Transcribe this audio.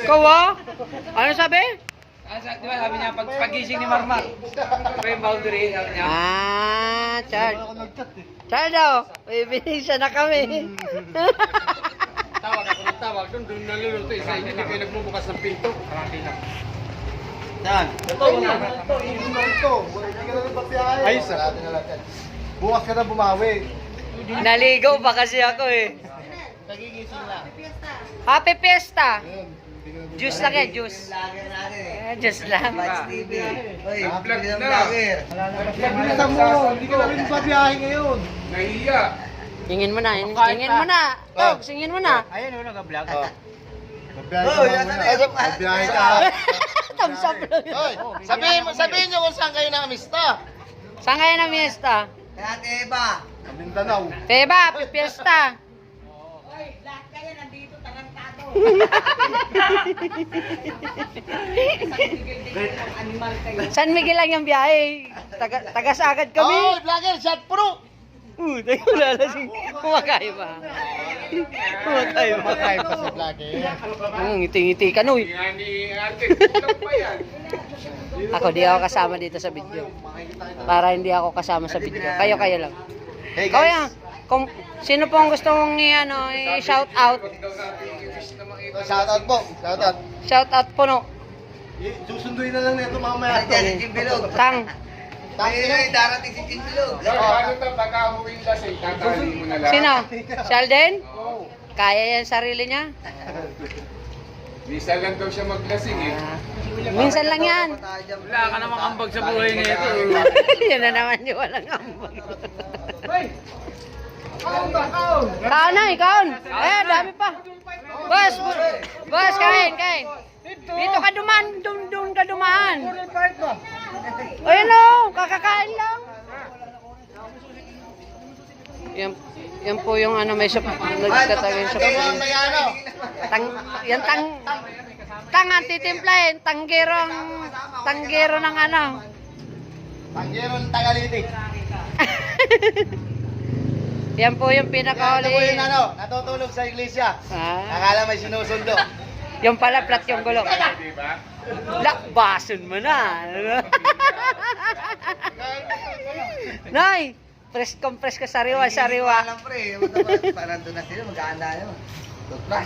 Kawa? Ano sabi? Di ba sabi niya, pagising ni Marmar. Ito yung boundary, sabi niya. Ah, Chard. Chard daw. Ibinisa na kami. Tawag ako ng tawag, doon naluluto. Isa hindi kayo nagbubukas ng pinto. Karami lang. Yan. Ito, iinom lang ito. Hindi ka na rin pasiyahe. Ay, sir. Bukas ka na bumawi. Naligaw pa kasi ako eh. Nagigising lang. Happy Fiesta. Ayun, hindi ka na Juice lang yan, juice. Juice lang. Bilisan mo, hindi ka na rin pabiyahe ngayon. Nahiya. Singin mo na, singin mo na. Tog, singin mo na. Ayun, nag-vlog. Pabiyahe ka. Thumbs up lang. Hoy, sabihin nyo kung saan kayo na-amista. Saan kayo na fiesta? Sa Mindanao. Teba, Happy Fiesta. San Miguel lang yung biyahe. Taga-sagad kami. Oh, vlogger, shot pro. Tayo lalasing. Kumakain pa. Kumakain pa. Kumakain pa si vlogger. Ngiti-ngiti ka, Noy. Ni ate, kulang pa yan. Ako, di ako kasama dito sa video. Para hindi ako kasama sa video. Kayo lang. Hey Kaya, kung sino pong gusto mong i-shout out? shout out po. Shout out. Shout out po, no? Susunduin na lang nito mamaya. Tang. Darating si Jimbilog. Paano ito, pagka-uwing lasing, tatali mo na lang. Sino? Sheldon? Kaya yan sarili niya? Minsan lang daw siya maglasing eh. Minsan lang yan. Wala ka namang ambag sa buhay ngayon. Yan na naman yung walang ambag. Kaon na, kaon. Eh, dami pa. Boss, kain. Dito ka doon ka dumaan. Ayun o, kakakain lang. Yan po yung ano, may nagtatagin sa Ngayon may ano. tang antitimplahin, tanggero ng ano. Panggero ng Tagalitik. Yan po yung Ito po pinakahuli. yung ano, natutulog sa iglesia. Ah, Akala may sinusundo. yung pala plat yung gulong. Diba? Lakbason mo na. Nay, press compress ka sariwa. Parang doon na sila, mag-aanda naman.